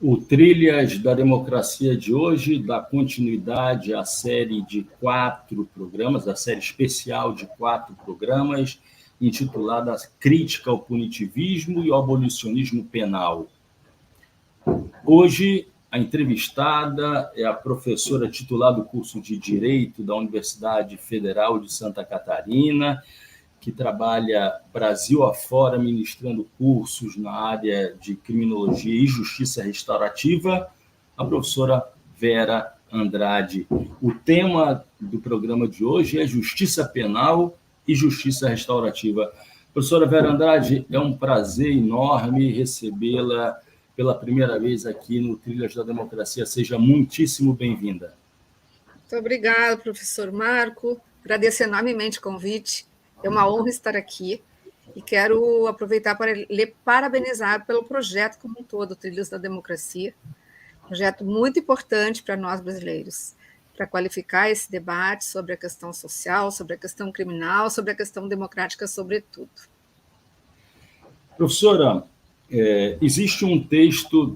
O Trilhas da Democracia de hoje dá continuidade à série de 4 programas, a série especial de 4 programas, intitulada Crítica ao Punitivismo e ao Abolicionismo Penal. Hoje, a entrevistada é a professora titular do curso de Direito da Universidade Federal de Santa Catarina, que trabalha Brasil afora, ministrando cursos na área de criminologia e justiça restaurativa, a professora Vera Andrade. O tema do programa de hoje é justiça penal e justiça restaurativa. Professora Vera Andrade, é um prazer enorme recebê-la pela primeira vez aqui no Trilhas da Democracia. Seja muitíssimo bem-vinda. Muito obrigada, professor Marco. Agradeço enormemente o convite. É uma honra estar aqui e quero aproveitar para lhe parabenizar pelo projeto como um todo, Trilhas da Democracia. Projeto muito importante para nós brasileiros, para qualificar esse debate sobre a questão social, sobre a questão criminal, sobre a questão democrática, sobretudo. Professora, existe um texto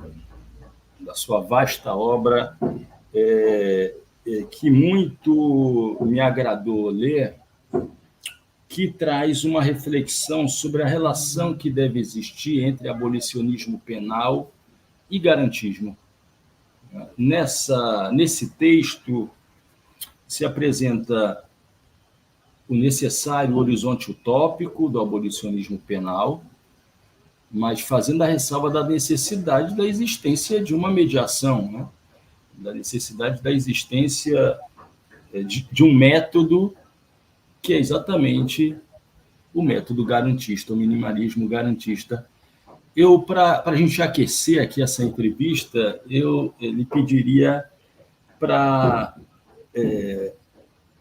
da sua vasta obra que muito me agradou ler, que traz uma reflexão sobre a relação que deve existir entre abolicionismo penal e garantismo. Nesse texto se apresenta o necessário horizonte utópico do abolicionismo penal, mas fazendo a ressalva da necessidade da existência de uma mediação, né? Da necessidade da existência de um método que é exatamente o método garantista, o minimalismo garantista. Para a gente aquecer aqui essa entrevista, eu lhe pediria para,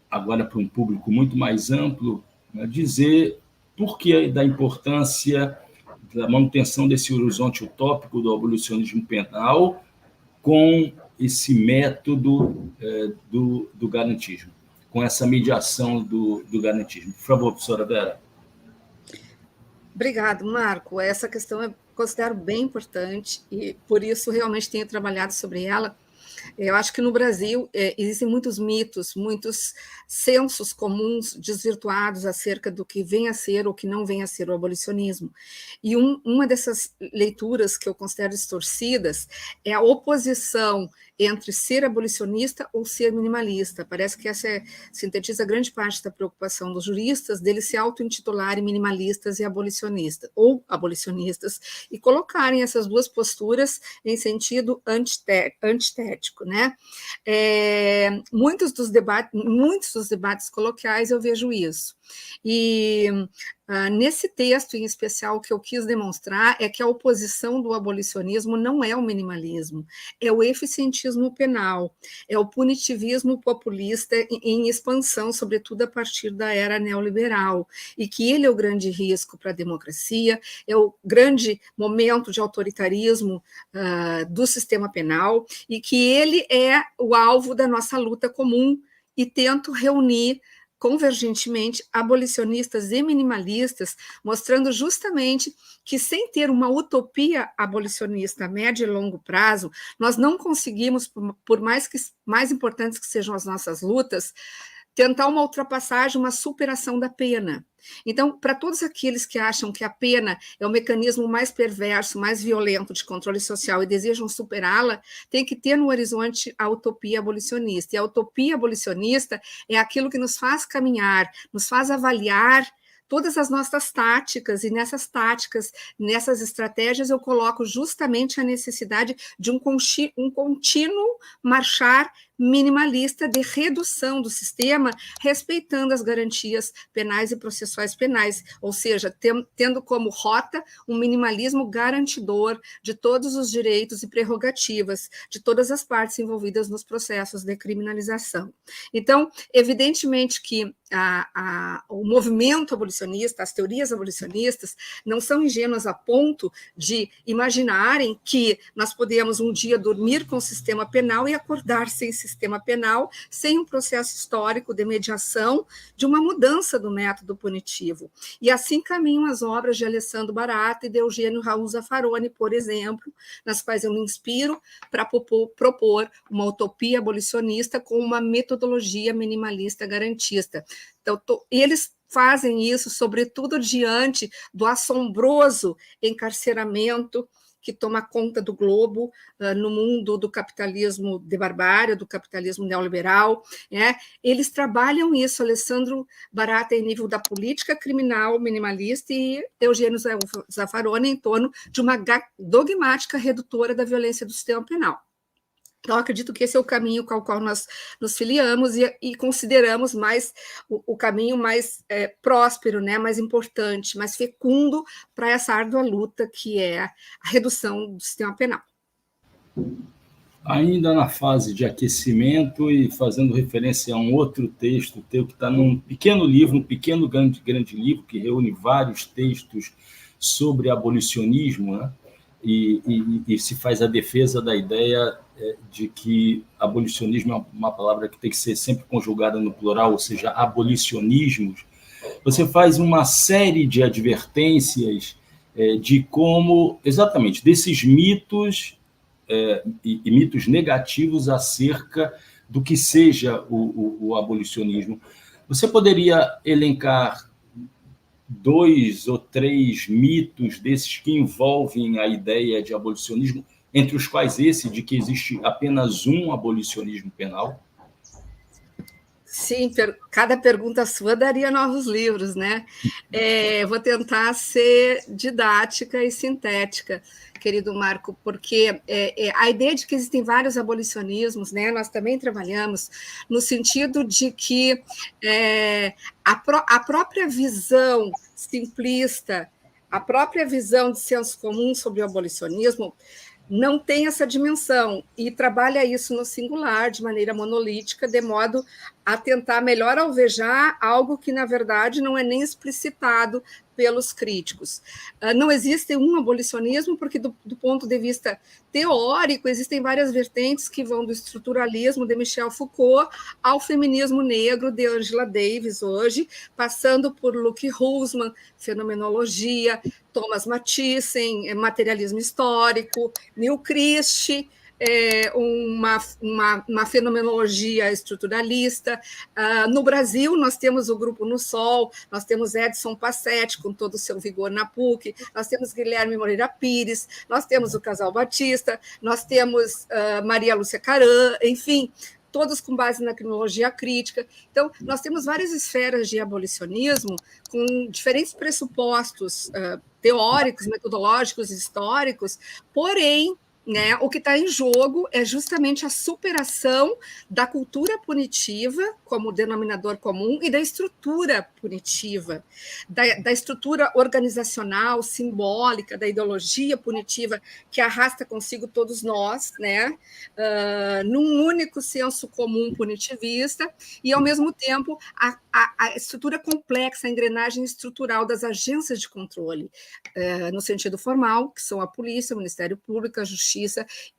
agora para um público muito mais amplo, né, dizer por que da importância da manutenção desse horizonte utópico do abolicionismo penal com esse método do garantismo, com essa mediação do garantismo. Por favor, professora Vera. Obrigado, Marco. Essa questão eu considero bem importante e, por isso, realmente tenho trabalhado sobre ela. Eu acho que no Brasil existem muitos mitos, muitos sensos comuns desvirtuados acerca do que vem a ser ou que não vem a ser o abolicionismo. E uma dessas leituras que eu considero distorcidas é a oposição entre ser abolicionista ou ser minimalista. Parece que essa sintetiza grande parte da preocupação dos juristas, deles se auto-intitularem minimalistas e abolicionistas, ou abolicionistas, e colocarem essas duas posturas em sentido antitético, né? Muitos dos debates coloquiais eu vejo isso. E nesse texto em especial, o que eu quis demonstrar é que a oposição do abolicionismo não é o minimalismo, é o eficientismo penal, é o punitivismo populista em expansão, sobretudo a partir da era neoliberal, e que ele é o grande risco para a democracia, é o grande momento de autoritarismo do sistema penal, e que ele é o alvo da nossa luta comum, e tento reunir convergentemente, abolicionistas e minimalistas, mostrando justamente que, sem ter uma utopia abolicionista a médio e longo prazo, nós não conseguimos, por mais importantes que sejam as nossas lutas, tentar uma ultrapassagem, uma superação da pena. Então, para todos aqueles que acham que a pena é o mecanismo mais perverso, mais violento de controle social e desejam superá-la, tem que ter no horizonte a utopia abolicionista. E a utopia abolicionista é aquilo que nos faz caminhar, nos faz avaliar todas as nossas táticas, e nessas táticas, nessas estratégias, eu coloco justamente a necessidade de um contínuo marchar minimalista de redução do sistema, respeitando as garantias penais e processuais penais, ou seja, tendo como rota um minimalismo garantidor de todos os direitos e prerrogativas de todas as partes envolvidas nos processos de criminalização. Então, evidentemente que o movimento abolicionista, as teorias abolicionistas, não são ingênuas a ponto de imaginarem que nós podemos um dia dormir com o sistema penal e acordar sem sistema sistema penal sem um processo histórico de mediação de uma mudança do método punitivo. E assim caminham as obras de Alessandro Barata e de Eugênio Raul Zaffaroni, por exemplo, nas quais eu me inspiro para propor uma utopia abolicionista com uma metodologia minimalista garantista. Então, eles fazem isso, sobretudo diante do assombroso encarceramento que toma conta do globo no mundo do capitalismo de barbárie, do capitalismo neoliberal. Né? Eles trabalham isso, Alessandro Barata, em nível da política criminal minimalista e Eugênio Zaffaroni em torno de uma dogmática redutora da violência do sistema penal. Então, acredito que esse é o caminho com o qual nós nos filiamos e consideramos mais o caminho mais próspero, né, mais importante, mais fecundo para essa árdua luta que é a redução do sistema penal. Ainda na fase de aquecimento e fazendo referência a um outro texto teu que está num pequeno livro, um pequeno grande livro que reúne vários textos sobre abolicionismo, né? E se faz a defesa da ideia de que abolicionismo é uma palavra que tem que ser sempre conjugada no plural, ou seja, abolicionismos. Você faz uma série de advertências de como, exatamente, desses mitos e mitos negativos acerca do que seja o abolicionismo. Você poderia elencar 2 ou 3 mitos desses que envolvem a ideia de abolicionismo, entre os quais esse de que existe apenas um abolicionismo penal? Sim, cada pergunta sua daria novos livros, né? Vou tentar ser didática e sintética, querido Marco, porque a ideia de que existem vários abolicionismos, né? Nós também trabalhamos no sentido de que a própria visão simplista, a própria visão de senso comum sobre o abolicionismo não tem essa dimensão e trabalha isso no singular, de maneira monolítica, de modo a tentar melhor alvejar algo que, na verdade, não é nem explicitado pelos críticos. Não existe um abolicionismo, porque, do ponto de vista teórico, existem várias vertentes que vão do estruturalismo de Michel Foucault ao feminismo negro de Angela Davis, hoje, passando por Luke Hussmann, fenomenologia, Thomas Mathiesen, materialismo histórico, Neil Christie, uma fenomenologia estruturalista. No Brasil, nós temos o Grupo No Sol, nós temos Edson Passetti, com todo o seu vigor na PUC, nós temos Guilherme Moreira Pires, nós temos o Casal Batista, nós temos Maria Lúcia Caram, enfim, todos com base na criminologia crítica. Então, nós temos várias esferas de abolicionismo com diferentes pressupostos teóricos, metodológicos, históricos, porém, né, o que está em jogo é justamente a superação da cultura punitiva como denominador comum e da estrutura punitiva, da estrutura organizacional, simbólica, da ideologia punitiva que arrasta consigo todos nós, né, num único senso comum punitivista e, ao mesmo tempo, a estrutura complexa, a engrenagem estrutural das agências de controle, no sentido formal, que são a polícia, o Ministério Público, a Justiça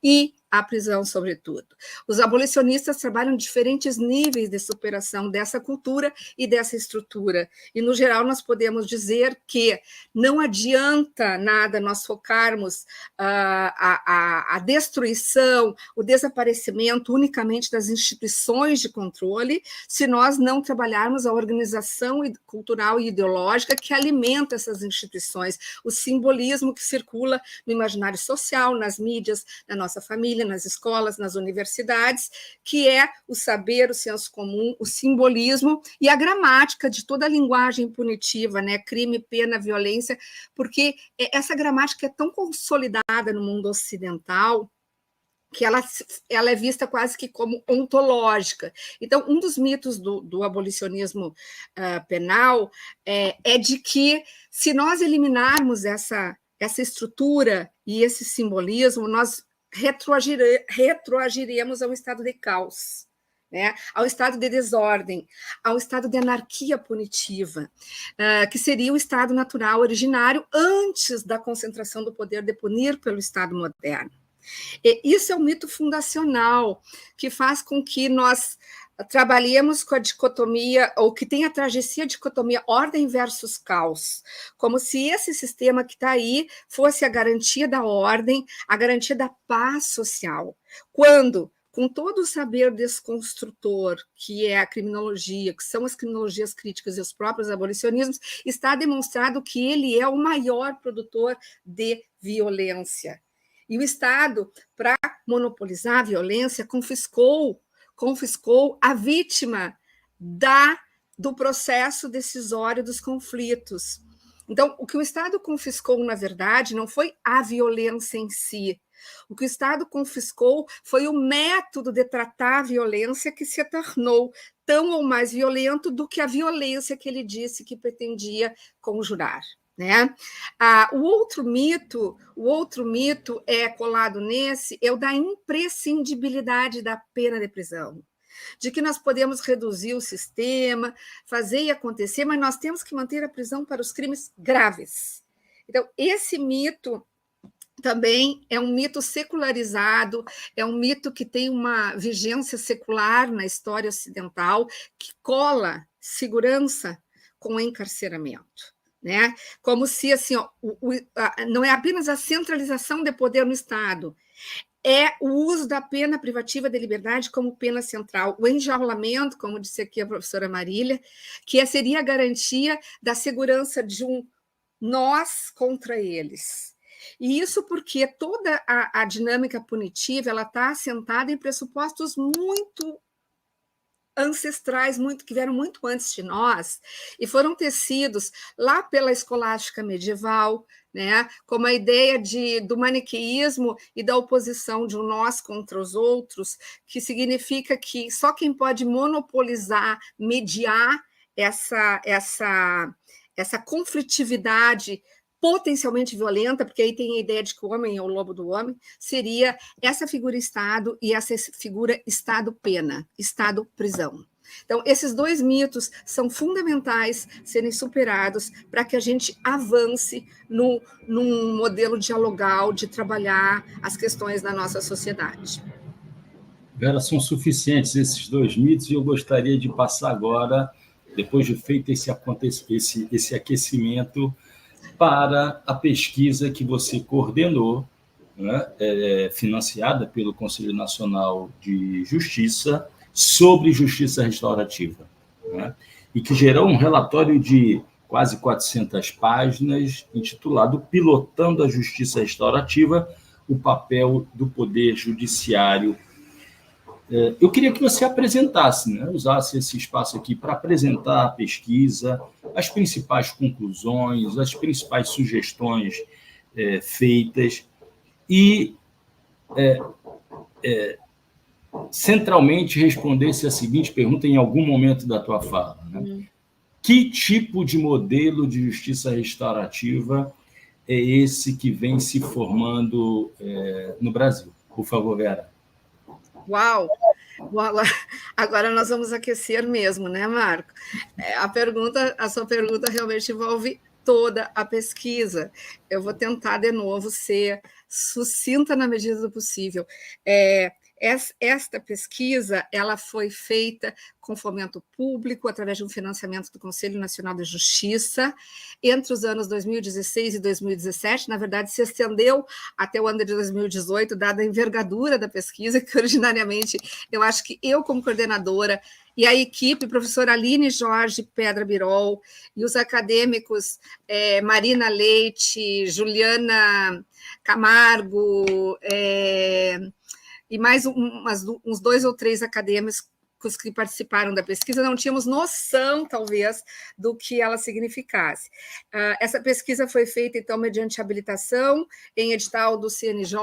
e a prisão, sobretudo. Os abolicionistas trabalham em diferentes níveis de superação dessa cultura e dessa estrutura. E, no geral, nós podemos dizer que não adianta nada nós focarmos a destruição, o desaparecimento unicamente das instituições de controle, se nós não trabalharmos a organização cultural e ideológica que alimenta essas instituições, o simbolismo que circula no imaginário social, nas mídias, na nossa família, nas escolas, nas universidades, que é o saber, o senso comum, o simbolismo e a gramática de toda a linguagem punitiva, né? Crime, pena, violência, porque essa gramática é tão consolidada no mundo ocidental que ela é vista quase que como ontológica. Então, um dos mitos do abolicionismo penal é de que, se nós eliminarmos essa estrutura e esse simbolismo, nós retroagiremos ao estado de caos, né? Ao estado de desordem, ao estado de anarquia punitiva, que seria o estado natural originário antes da concentração do poder de punir pelo Estado moderno. E isso é um mito fundacional que faz com que nós trabalhemos com a dicotomia, ou que tem a travessia dicotomia ordem versus caos, como se esse sistema que está aí fosse a garantia da ordem, a garantia da paz social. Quando, com todo o saber desconstrutor, que é a criminologia, que são as criminologias críticas e os próprios abolicionismos, está demonstrado que ele é o maior produtor de violência. E o Estado, para monopolizar a violência, confiscou a vítima do processo decisório dos conflitos. Então, o que o Estado confiscou, na verdade, não foi a violência em si. O que o Estado confiscou foi o método de tratar a violência, que se tornou tão ou mais violento do que a violência que ele disse que pretendia conjurar. Né? O outro mito é colado nesse, é o da imprescindibilidade da pena de prisão, de que nós podemos reduzir o sistema, fazer e acontecer, mas nós temos que manter a prisão para os crimes graves. Então, esse mito também é um mito secularizado, é um mito que tem uma vigência secular na história ocidental, que cola segurança com encarceramento. Né? Como se assim, não é apenas a centralização de poder no Estado, é o uso da pena privativa de liberdade como pena central, o enjaulamento, como disse aqui a professora Marília, que seria a garantia da segurança de um nós contra eles. E isso porque toda a dinâmica punitiva está assentada em pressupostos muito ancestrais, que vieram muito antes de nós, e foram tecidos lá pela escolástica medieval, né, como a ideia do maniqueísmo e da oposição de um nós contra os outros, que significa que só quem pode monopolizar, mediar essa conflitividade potencialmente violenta, porque aí tem a ideia de que o homem é o lobo do homem, seria essa figura Estado e essa figura Estado-pena, Estado-prisão. Então, esses dois mitos são fundamentais serem superados para que a gente avance num modelo dialogal de trabalhar as questões da nossa sociedade. Vera, são suficientes esses dois mitos e eu gostaria de passar agora, depois de feito esse aquecimento, para a pesquisa que você coordenou, né, financiada pelo Conselho Nacional de Justiça, sobre justiça restaurativa, né, e que gerou um relatório de quase 400 páginas, intitulado Pilotando a Justiça Restaurativa, o papel do Poder Judiciário. Eu queria que você apresentasse, né, usasse esse espaço aqui para apresentar a pesquisa, as principais conclusões, as principais sugestões feitas e, centralmente, respondesse a seguinte pergunta em algum momento da tua fala. Né? Que tipo de modelo de justiça restaurativa é esse que vem se formando no Brasil? Por favor, Vera. Uau! Agora nós vamos aquecer mesmo, né, Marco? A sua pergunta realmente envolve toda a pesquisa. Eu vou tentar, de novo, ser sucinta na medida do possível. Esta pesquisa ela foi feita com fomento público, através de um financiamento do Conselho Nacional de Justiça, entre os anos 2016 e 2017, na verdade se estendeu até o ano de 2018, dada a envergadura da pesquisa, que originariamente eu acho que eu, como coordenadora, e a equipe, professora Aline Jorge Pedra Birol, e os acadêmicos Marina Leite, Juliana Camargo, e mais uns 2 ou 3 acadêmicos que participaram da pesquisa, não tínhamos noção, talvez, do que ela significasse. Essa pesquisa foi feita, então, mediante habilitação em edital do CNJ,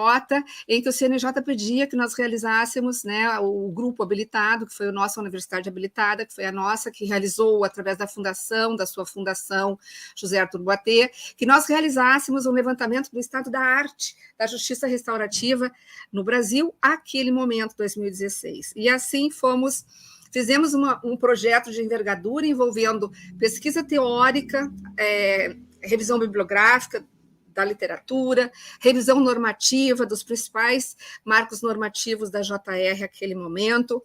em que o CNJ pedia que nós realizássemos, né, o grupo habilitado, que foi a nossa Universidade Habilitada, que foi a nossa, que realizou, através da sua fundação, José Arthur Boatê, que nós realizássemos um levantamento do estado da arte, da justiça restaurativa no Brasil, aquele momento, 2016. E assim fizemos um projeto de envergadura envolvendo pesquisa teórica, revisão bibliográfica da literatura, revisão normativa dos principais marcos normativos da JR naquele momento.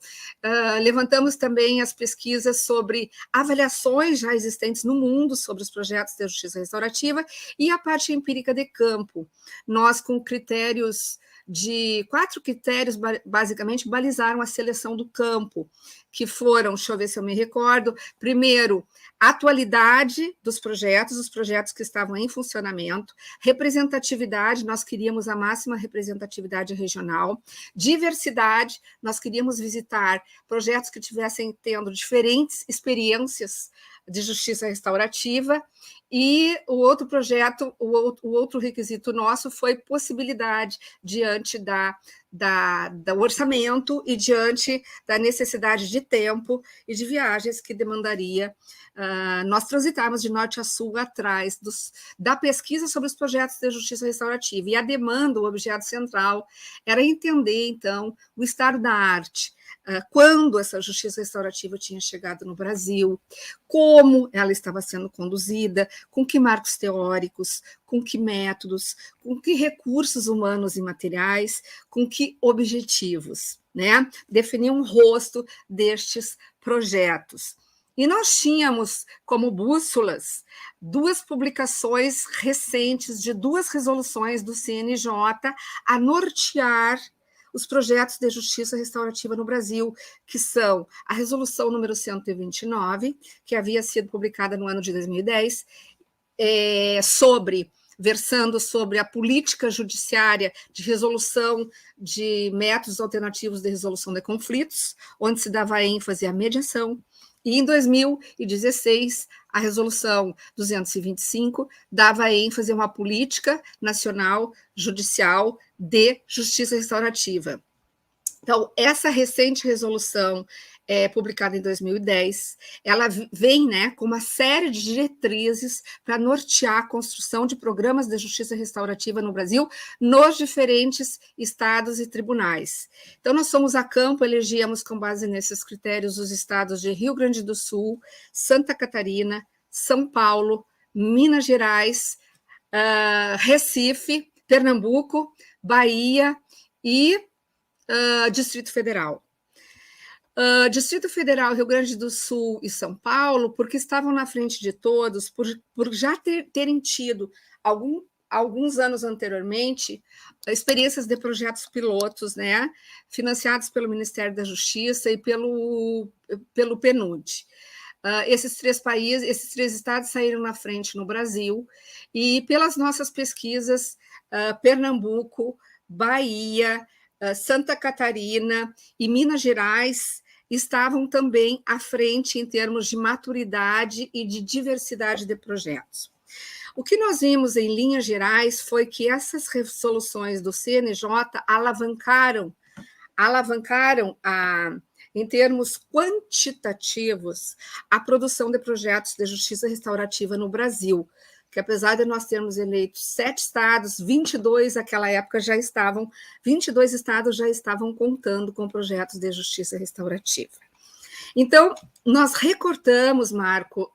Levantamos também as pesquisas sobre avaliações já existentes no mundo sobre os projetos de justiça restaurativa e a parte empírica de campo. Nós, com critérios de 4 critérios, basicamente, balizaram a seleção do campo, que foram, deixa eu ver se eu me recordo, primeiro, a atualidade dos projetos, os projetos que estavam em funcionamento, representatividade, nós queríamos a máxima representatividade regional, diversidade, nós queríamos visitar projetos que tivessem tendo diferentes experiências de justiça restaurativa, e o outro projeto, o outro requisito nosso foi possibilidade diante do orçamento e diante da necessidade de tempo e de viagens que demandaria nós transitarmos de norte a sul atrás da pesquisa sobre os projetos de justiça restaurativa. E a demanda, o objeto central, era entender, então, o estado da arte, quando essa justiça restaurativa tinha chegado no Brasil, como ela estava sendo conduzida, com que marcos teóricos, com que métodos, com que recursos humanos e materiais, com que objetivos, né? Definir um rosto destes projetos. E nós tínhamos como bússolas 2 publicações recentes de 2 resoluções do CNJ a nortear os projetos de justiça restaurativa no Brasil, que são a resolução número 129, que havia sido publicada no ano de 2010, versando sobre a política judiciária de resolução de métodos alternativos de resolução de conflitos, onde se dava ênfase à mediação. E em 2016, a resolução 225 dava ênfase a uma política nacional judicial de justiça restaurativa. Então, essa recente resolução, publicada em 2010, ela vem, né, com uma série de diretrizes para nortear a construção de programas de justiça restaurativa no Brasil, nos diferentes estados e tribunais. Então, nós fomos a campo, elegíamos com base nesses critérios os estados de Rio Grande do Sul, Santa Catarina, São Paulo, Minas Gerais, Recife, Pernambuco, Bahia e Distrito Federal. Distrito Federal, Rio Grande do Sul e São Paulo, porque estavam na frente de todos, por já terem tido alguns anos anteriormente experiências de projetos pilotos, né, financiados pelo Ministério da Justiça e pelo PNUD. Esses 3 estados saíram na frente no Brasil, e pelas nossas pesquisas, Pernambuco, Bahia, Santa Catarina e Minas Gerais estavam também à frente em termos de maturidade e de diversidade de projetos. O que nós vimos em linhas gerais foi que essas resoluções do CNJ alavancaram em termos quantitativos a produção de projetos de justiça restaurativa no Brasil, que apesar de nós termos eleito 7 estados, 22 naquela época 22 estados já estavam contando com projetos de justiça restaurativa. Então, nós recortamos, Marco,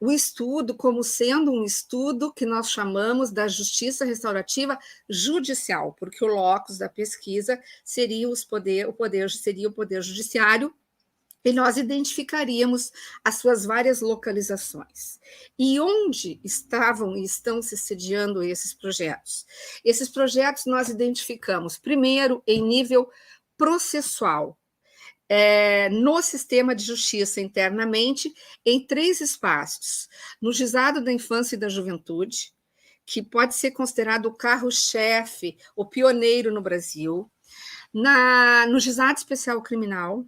o estudo como sendo um estudo que nós chamamos da justiça restaurativa judicial, porque o locus da pesquisa seria o poder judiciário, e nós identificaríamos as suas várias localizações. E onde estavam e estão se sediando esses projetos? Esses projetos nós identificamos, primeiro, em nível processual, no sistema de justiça internamente, em 3 espaços: no juizado da infância e da juventude, que pode ser considerado o carro-chefe, o pioneiro no Brasil, no juizado especial criminal,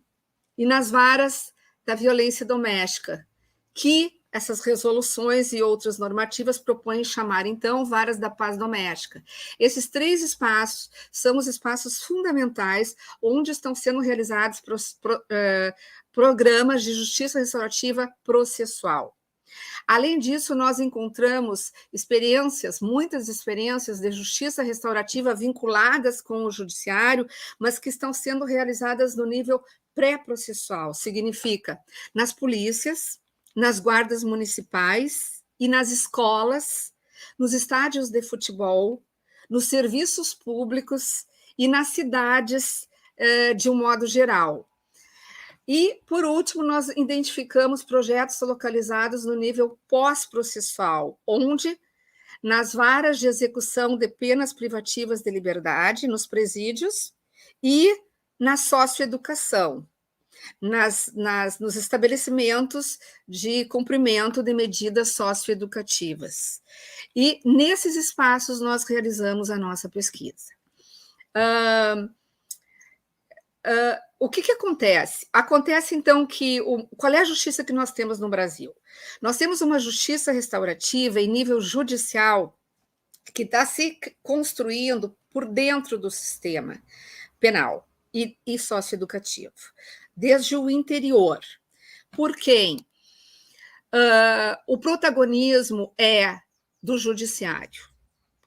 e nas varas da violência doméstica, que essas resoluções e outras normativas propõem chamar, então, varas da paz doméstica. Esses 3 espaços são os espaços fundamentais onde estão sendo realizados programas de justiça restaurativa processual. Além disso, nós encontramos muitas experiências de justiça restaurativa vinculadas com o judiciário, mas que estão sendo realizadas no nível pré-processual, significa nas polícias, nas guardas municipais e nas escolas, nos estádios de futebol, nos serviços públicos e nas cidades de um modo geral. E, por último, nós identificamos projetos localizados no nível pós-processual, onde, nas varas de execução de penas privativas de liberdade, nos presídios e na socioeducação, nos estabelecimentos de cumprimento de medidas socioeducativas. E, nesses espaços, nós realizamos a nossa pesquisa. O que acontece? Acontece, então, que qual é a justiça que nós temos no Brasil? Nós temos uma justiça restaurativa em nível judicial que está se construindo por dentro do sistema penal e socioeducativo, desde o interior. Por quem? O protagonismo é do judiciário.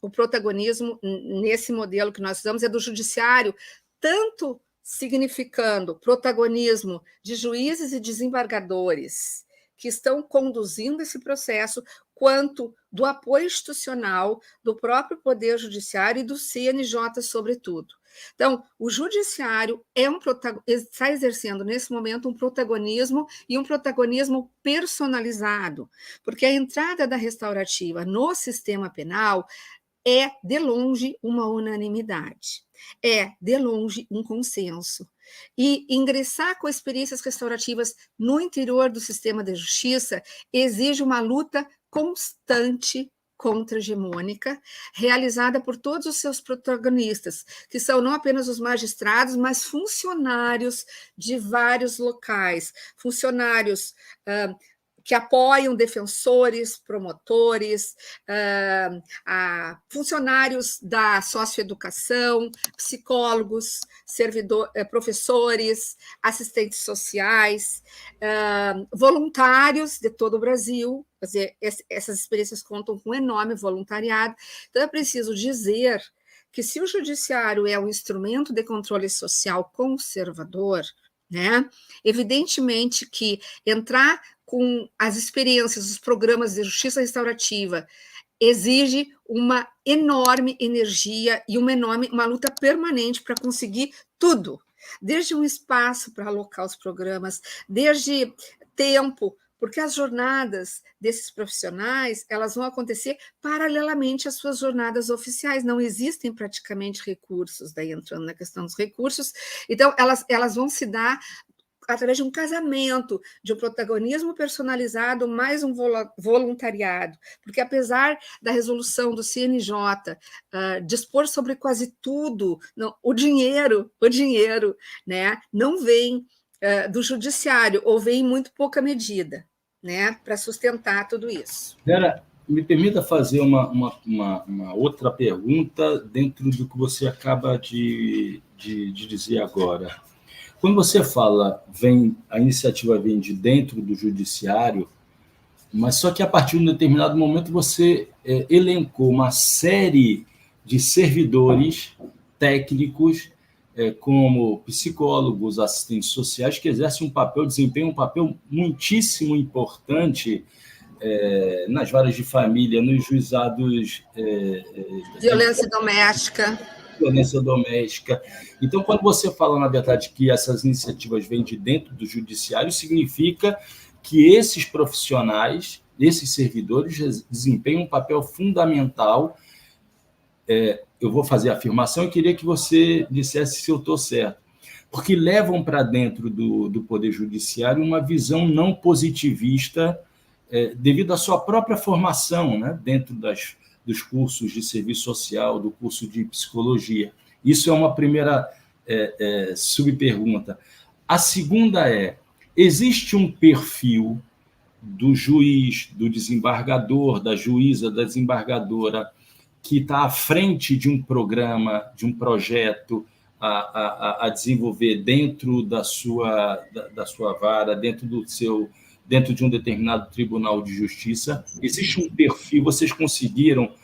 O protagonismo, nesse modelo que nós usamos, é do judiciário, tanto significando protagonismo de juízes e desembargadores que estão conduzindo esse processo, quanto do apoio institucional do próprio Poder Judiciário e do CNJ, sobretudo. Então, o Judiciário está exercendo, nesse momento, um protagonismo e um protagonismo personalizado, porque a entrada da restaurativa no sistema penal é, de longe, uma unanimidade, é, de longe, um consenso. E ingressar com experiências restaurativas no interior do sistema de justiça exige uma luta constante contra-hegemônica, realizada por todos os seus protagonistas, que são não apenas os magistrados, mas funcionários de vários locais, funcionários que apoiam defensores, promotores, funcionários da socioeducação, psicólogos, professores, assistentes sociais, voluntários de todo o Brasil. Quer dizer, essas experiências contam com um enorme voluntariado. Então, é preciso dizer que, se o judiciário é um instrumento de controle social conservador, né, evidentemente que entrar com as experiências, os programas de justiça restaurativa, exige uma enorme energia e uma luta permanente para conseguir tudo, desde um espaço para alocar os programas, desde tempo, porque as jornadas desses profissionais, elas vão acontecer paralelamente às suas jornadas oficiais, não existem praticamente recursos, daí entrando na questão dos recursos, então elas vão se dar através de um casamento, de um protagonismo personalizado, mais um voluntariado, porque apesar da resolução do CNJ dispor sobre quase tudo, o dinheiro, né, não vem do judiciário, ou vem em muito pouca medida, né, para sustentar tudo isso. Vera, me permita fazer uma outra pergunta dentro do que você acaba de dizer agora. Quando você fala, a iniciativa vem de dentro do judiciário, mas só que a partir de um determinado momento você elencou uma série de servidores técnicos, como psicólogos, assistentes sociais, que desempenham um papel muitíssimo importante nas varas de família, nos juizados... Violência doméstica. Então, quando você fala, na verdade, que essas iniciativas vêm de dentro do judiciário, significa que esses profissionais, esses servidores, desempenham um papel fundamental. Eu vou fazer a afirmação e queria que você dissesse se eu estou certo, porque levam para dentro do Poder Judiciário uma visão não positivista, devido à sua própria formação, né, dentro dos cursos de serviço social, do curso de psicologia. Isso é uma primeira subpergunta. A segunda existe um perfil do juiz, do desembargador, da juíza, da desembargadora, que está à frente de um programa, de um projeto a desenvolver dentro da sua vara, dentro de um determinado tribunal de justiça? Existe um perfil, vocês conseguiram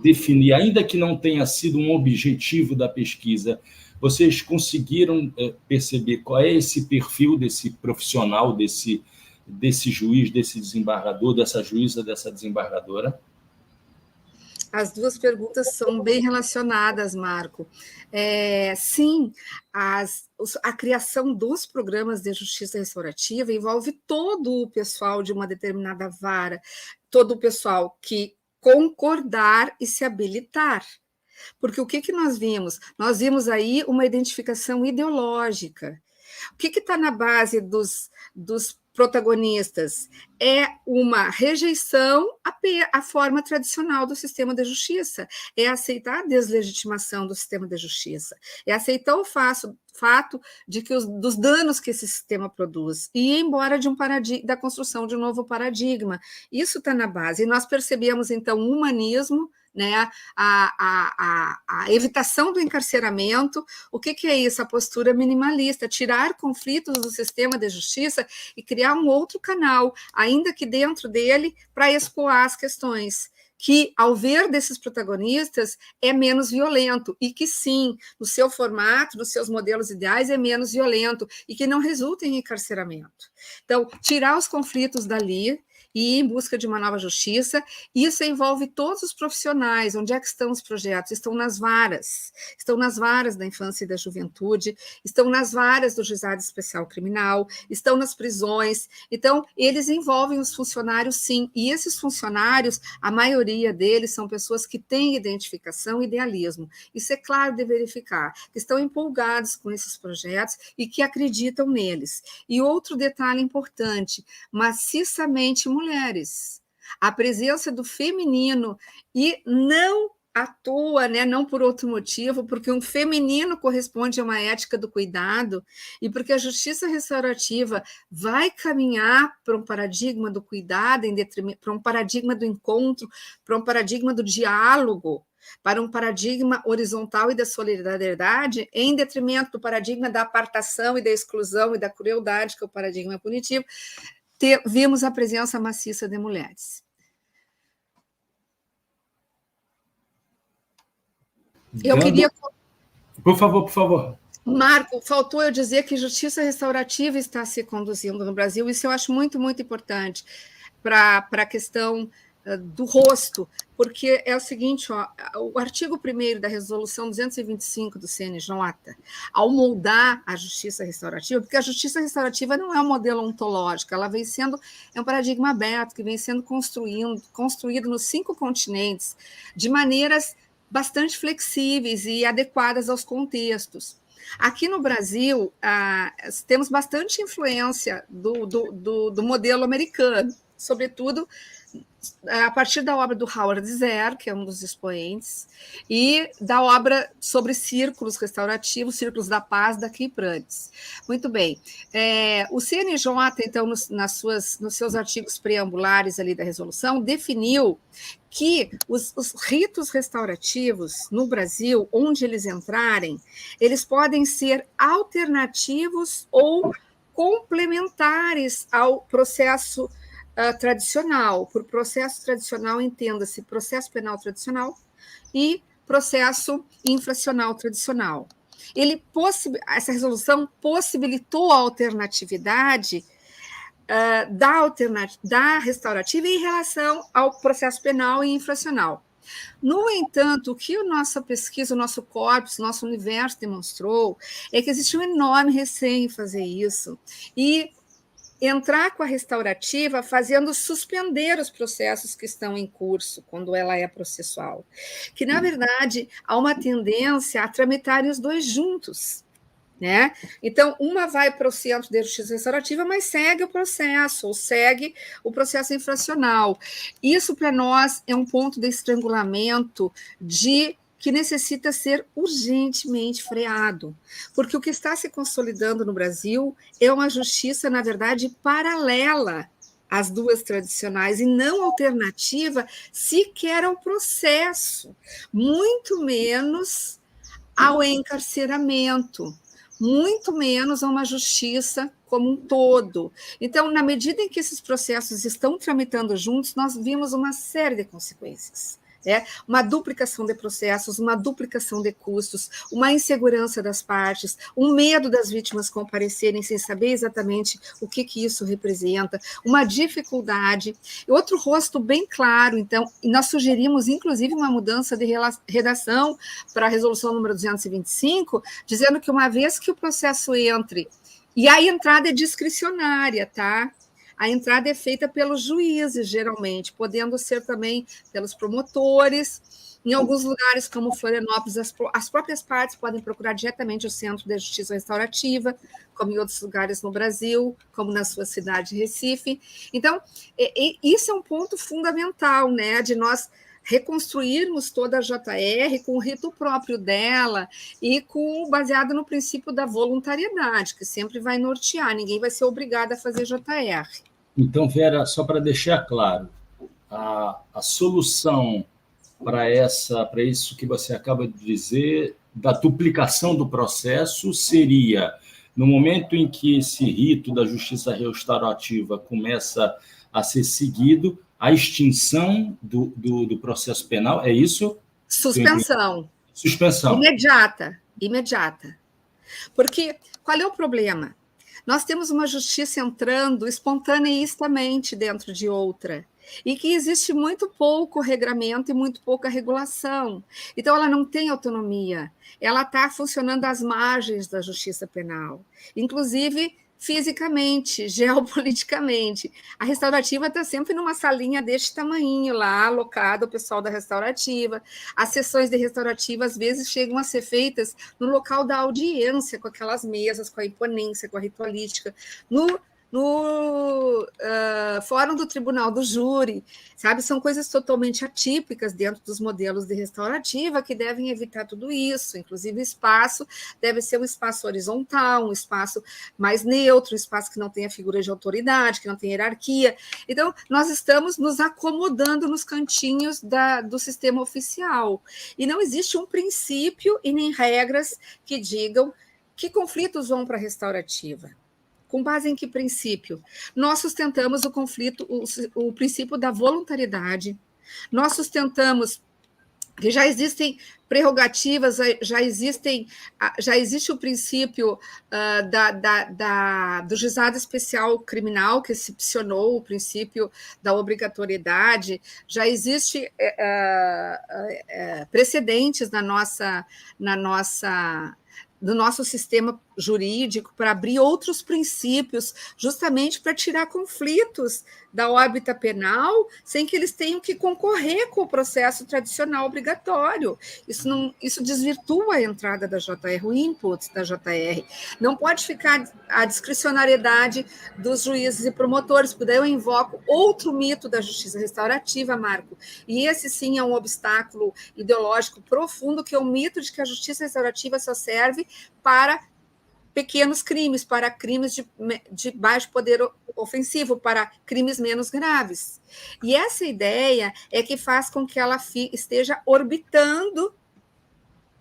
definir, ainda que não tenha sido um objetivo da pesquisa, vocês conseguiram perceber qual é esse perfil desse profissional, desse desse juiz, desse desembargador, dessa juíza, dessa desembargadora? As duas perguntas são bem relacionadas, Marco. Sim, a criação dos programas de justiça restaurativa envolve todo o pessoal de uma determinada vara, todo o pessoal que concordar e se habilitar. Porque o que nós vimos? Nós vimos aí uma identificação ideológica. O que está na base dos protagonistas? É uma rejeição à forma tradicional do sistema de justiça, é aceitar a deslegitimação do sistema de justiça, é aceitar o fato de que dos danos que esse sistema produz, e ir embora da construção de um novo paradigma. Isso está na base. E nós percebemos, então, o humanismo, né, a evitação do encarceramento. O que é isso? A postura minimalista, tirar conflitos do sistema de justiça e criar um outro canal, ainda que dentro dele, para escoar as questões, que, ao ver desses protagonistas, é menos violento, e que, sim, no seu formato, nos seus modelos ideais, é menos violento, e que não resulta em encarceramento. Então, tirar os conflitos dali e ir em busca de uma nova justiça. Isso envolve todos os profissionais. Onde é que estão os projetos? Estão nas varas da infância e da juventude, estão nas varas do Juizado Especial Criminal, estão nas prisões. Então, eles envolvem os funcionários, sim, e esses funcionários, a maioria deles são pessoas que têm identificação e idealismo. Isso é claro de verificar, que estão empolgados com esses projetos e que acreditam neles. E outro detalhe importante, maciçamente mulheres. A presença do feminino, e não à toa, né, não por outro motivo, porque um feminino corresponde a uma ética do cuidado, e porque a justiça restaurativa vai caminhar para um paradigma do cuidado, para um paradigma do encontro, para um paradigma do diálogo, para um paradigma horizontal e da solidariedade, em detrimento do paradigma da apartação e da exclusão e da crueldade, que é o paradigma punitivo. Vimos a presença maciça de mulheres. Eu queria... Por favor. Marco, faltou eu dizer que justiça restaurativa está se conduzindo no Brasil. Isso eu acho muito, muito importante para a questão do rosto, porque é o seguinte, ó, o artigo 1º da resolução 225 do CNJ, ao moldar a justiça restaurativa, porque a justiça restaurativa não é um modelo ontológico, ela vem sendo, é um paradigma aberto, que vem sendo construído nos 5 continentes, de maneiras bastante flexíveis e adequadas aos contextos. Aqui no Brasil, temos bastante influência do modelo americano, sobretudo a partir da obra do Howard Zehr, que é um dos expoentes, e da obra sobre círculos restaurativos, círculos da paz, da Kiprantes. Muito bem. O CNJ, então, nos seus artigos preambulares ali da resolução, definiu que os ritos restaurativos no Brasil, onde eles entrarem, eles podem ser alternativos ou complementares ao processo tradicional. Por processo tradicional, entenda-se processo penal tradicional e processo infracional tradicional. Essa resolução possibilitou a alternatividade da restaurativa em relação ao processo penal e infracional. No entanto, o que a nossa pesquisa, o nosso corpus, o nosso universo demonstrou é que existe um enorme receio em fazer isso e entrar com a restaurativa fazendo suspender os processos que estão em curso, quando ela é processual. Que, na verdade, há uma tendência a tramitarem os dois juntos, né? Então, uma vai para o Centro de Justiça Restaurativa, mas segue o processo, ou segue o processo infracional. Isso, para nós, é um ponto de estrangulamento que necessita ser urgentemente freado, porque o que está se consolidando no Brasil é uma justiça, na verdade, paralela às duas tradicionais e não alternativa sequer ao processo, muito menos ao encarceramento, muito menos a uma justiça como um todo. Então, na medida em que esses processos estão tramitando juntos, nós vimos uma série de consequências. Uma duplicação de processos, uma duplicação de custos, uma insegurança das partes, um medo das vítimas comparecerem sem saber exatamente o que isso representa, uma dificuldade. E outro rosto bem claro, então, nós sugerimos, inclusive, uma mudança de redação para a resolução número 225, dizendo que uma vez que o processo entre, e a entrada é discricionária, tá? A entrada é feita pelos juízes, geralmente, podendo ser também pelos promotores. Em alguns lugares, como Florianópolis, as próprias partes podem procurar diretamente o Centro de Justiça Restaurativa, como em outros lugares no Brasil, como na sua cidade, Recife. Então, isso é um ponto fundamental, né, de nós reconstruirmos toda a JR com o rito próprio dela e baseado no princípio da voluntariedade, que sempre vai nortear, ninguém vai ser obrigado a fazer JR. Então, Vera, só para deixar claro, a solução para isso que você acaba de dizer, da duplicação do processo, seria, no momento em que esse rito da justiça restaurativa começa a ser seguido, a extinção do processo penal, é isso? Suspensão. Suspensão. Imediata. Porque qual é o problema? Nós temos uma justiça entrando espontaneamente dentro de outra, e que existe muito pouco regramento e muito pouca regulação. Então, ela não tem autonomia, ela está funcionando às margens da justiça penal, inclusive fisicamente, geopoliticamente. A restaurativa está sempre numa salinha deste tamanho lá, alocada o pessoal da restaurativa. As sessões de restaurativa, às vezes, chegam a ser feitas no local da audiência, com aquelas mesas, com a imponência, com a ritualística, no fórum do tribunal do júri, sabe? São coisas totalmente atípicas dentro dos modelos de restaurativa que devem evitar tudo isso. Inclusive, o espaço deve ser um espaço horizontal, um espaço mais neutro, um espaço que não tenha figura de autoridade, que não tenha hierarquia. Então, nós estamos nos acomodando nos cantinhos do sistema oficial. E não existe um princípio e nem regras que digam que conflitos vão para a restaurativa. Com base em que princípio? Nós sustentamos o conflito, o princípio da voluntariedade, nós sustentamos que já existem prerrogativas, já existe o princípio do juizado especial criminal, que excepcionou o princípio da obrigatoriedade, já existe precedentes do nosso sistema jurídico para abrir outros princípios, justamente para tirar conflitos da órbita penal, sem que eles tenham que concorrer com o processo tradicional obrigatório. Isso desvirtua a entrada da JR, o input da JR. Não pode ficar a discricionariedade dos juízes e promotores, porque daí eu invoco outro mito da justiça restaurativa, Marco, e esse sim é um obstáculo ideológico profundo, que é o mito de que a justiça restaurativa só serve para pequenos crimes, para crimes de baixo poder ofensivo, para crimes menos graves. E essa ideia é que faz com que ela esteja orbitando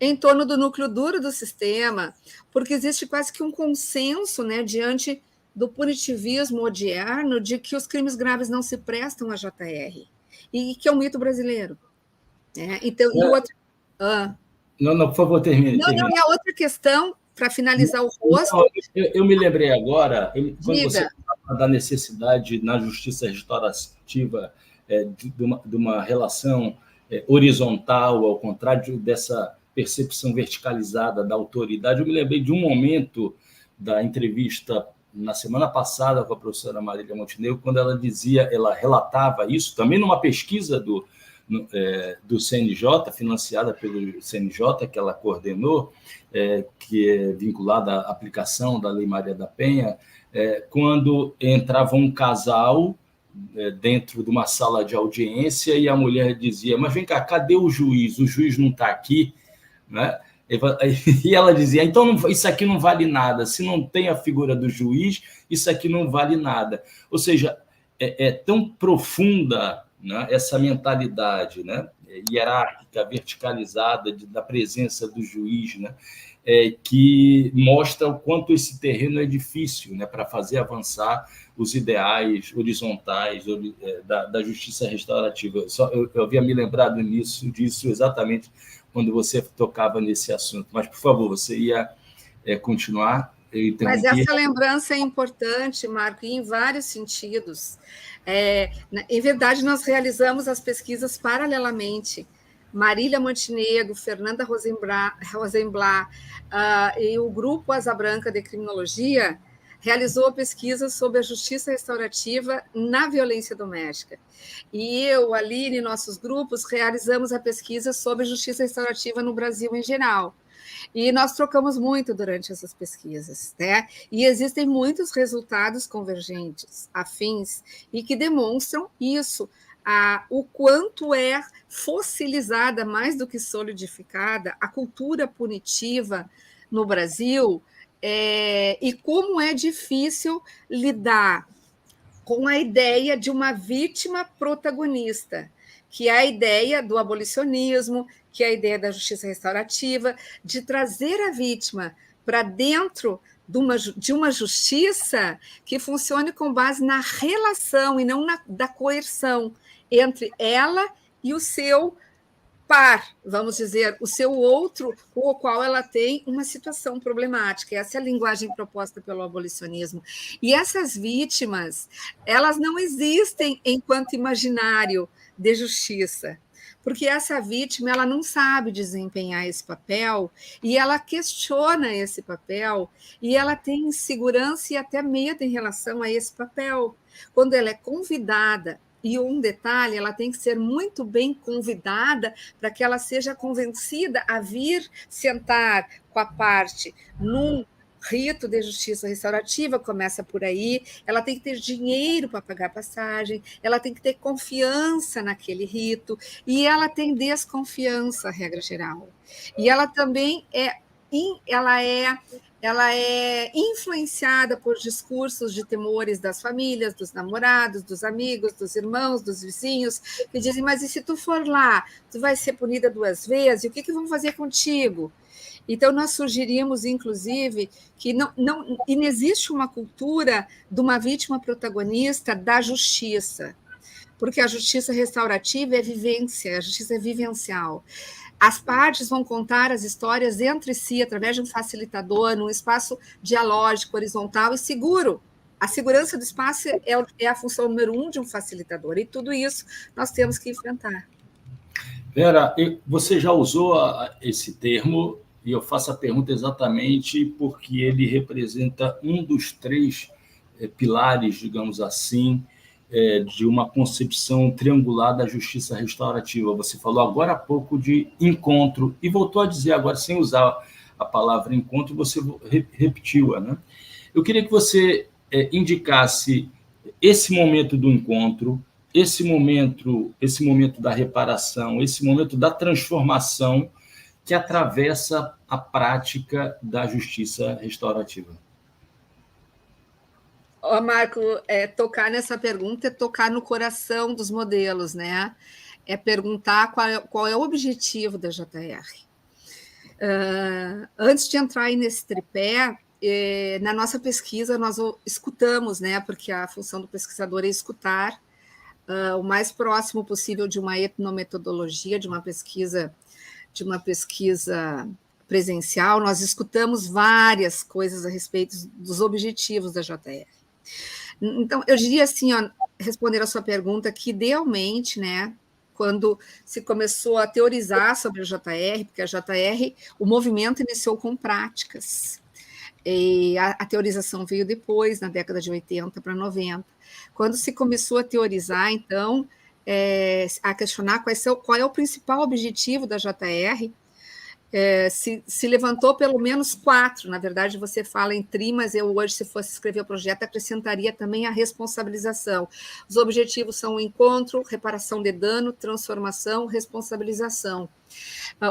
em torno do núcleo duro do sistema, porque existe quase que um consenso, né, diante do punitivismo odierno, de que os crimes graves não se prestam a JR, e que é um mito brasileiro. Então, e outra... Não, por favor, termine. Não, e a outra questão, para finalizar o rosto... Não, eu me lembrei agora, quando você fala da necessidade na justiça restaurativa de uma relação horizontal, ao contrário dessa percepção verticalizada da autoridade, eu me lembrei de um momento da entrevista na semana passada com a professora Marília Montenegro, quando ela relatava isso, também numa pesquisa do CNJ, financiada pelo CNJ, que ela coordenou, que é vinculada à aplicação da Lei Maria da Penha, quando entrava um casal dentro de uma sala de audiência e a mulher dizia: mas vem cá, cadê o juiz? O juiz não está aqui, né? E ela dizia: então isso aqui não vale nada, se não tem a figura do juiz, isso aqui não vale nada. Ou seja, é tão profunda né, essa mentalidade, né, hierárquica, verticalizada da presença do juiz, né, que mostra o quanto esse terreno é difícil, né, para fazer avançar os ideais horizontais da justiça restaurativa. Eu havia me lembrado disso exatamente quando você tocava nesse assunto. Mas, por favor, você ia continuar? Mas essa lembrança é importante, Marco, em vários sentidos. Em verdade, nós realizamos as pesquisas paralelamente. Marília Montenegro, Fernanda Rosenblatt e o Grupo Asa Branca de Criminologia realizou a pesquisa sobre a justiça restaurativa na violência doméstica. E eu, Aline e nossos grupos realizamos a pesquisa sobre justiça restaurativa no Brasil em geral. E nós trocamos muito durante essas pesquisas, né? E existem muitos resultados convergentes, afins, e que demonstram isso, o quanto é fossilizada, mais do que solidificada, a cultura punitiva no Brasil, e como é difícil lidar com a ideia de uma vítima protagonista, que é a ideia do abolicionismo, que é a ideia da justiça restaurativa, de trazer a vítima para dentro de uma justiça que funcione com base na relação e não da coerção entre ela e o seu par, vamos dizer, o seu outro, com o qual ela tem uma situação problemática. Essa é a linguagem proposta pelo abolicionismo. E essas vítimas, elas não existem enquanto imaginário de justiça, porque essa vítima ela não sabe desempenhar esse papel e ela questiona esse papel e ela tem insegurança e até medo em relação a esse papel. Quando ela é convidada, e um detalhe, ela tem que ser muito bem convidada para que ela seja convencida a vir sentar com a parte num rito de justiça restaurativa, começa por aí, ela tem que ter dinheiro para pagar passagem, ela tem que ter confiança naquele rito, e ela tem desconfiança, regra geral. E ela também ela é influenciada por discursos de temores das famílias, dos namorados, dos amigos, dos irmãos, dos vizinhos, que dizem, mas e se tu for lá, tu vai ser punida 2 vezes, e o que vão fazer contigo? Então, nós sugerimos, inclusive, que não existe uma cultura de uma vítima protagonista da justiça, porque a justiça restaurativa é vivência, a justiça é vivencial. As partes vão contar as histórias entre si, através de um facilitador, num espaço dialógico, horizontal e seguro. A segurança do espaço é a função número 1 de um facilitador, e tudo isso nós temos que enfrentar. Vera, você já usou esse termo, e eu faço a pergunta exatamente porque ele representa um dos 3 pilares, digamos assim, de uma concepção triangular da justiça restaurativa. Você falou agora há pouco de encontro, e voltou a dizer agora, sem usar a palavra encontro, você repetiu-a, né? Eu queria que você indicasse esse momento do encontro, esse momento da reparação, esse momento da transformação que atravessa a prática da justiça restaurativa. Marco, tocar nessa pergunta é tocar no coração dos modelos, né? É perguntar qual é o objetivo da JR. Antes de entrar aí nesse tripé, na nossa pesquisa nós escutamos, né? Porque a função do pesquisador é escutar o mais próximo possível de uma etnometodologia, de uma pesquisa presencial. Nós escutamos várias coisas a respeito dos objetivos da JR. Então, eu diria assim, responder a sua pergunta, que idealmente, né, quando se começou a teorizar sobre a JR, porque a JR, o movimento iniciou com práticas, e a teorização veio depois, na década de 80 para 90. Quando se começou a teorizar, então, a questionar qual é o principal objetivo da JR, se levantou pelo menos 4, na verdade você fala em tri, mas eu hoje, se fosse escrever o projeto, acrescentaria também a responsabilização. Os objetivos são o encontro, reparação de dano, transformação, responsabilização.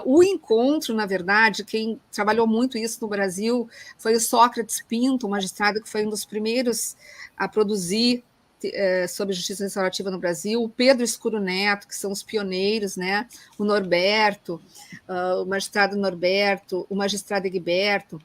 O encontro, na verdade, quem trabalhou muito isso no Brasil foi o Sócrates Pinto, um magistrado que foi um dos primeiros a produzir sobre justiça restaurativa no Brasil, o Pedro Escuro Neto, que são os pioneiros, né? O Norberto, o magistrado Norberto, o magistrado Egberto.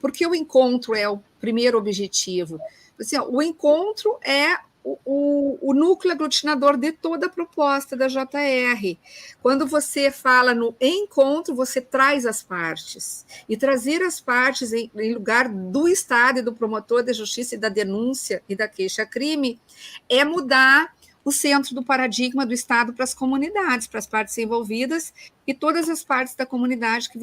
Porque o encontro é o primeiro objetivo. Assim, o encontro é o núcleo aglutinador de toda a proposta da JR. Quando você fala no encontro, você traz as partes. E trazer as partes em lugar do Estado e do promotor de justiça e da denúncia e da queixa-crime é mudar o centro do paradigma do Estado para as comunidades, para as partes envolvidas e todas as partes da comunidade que,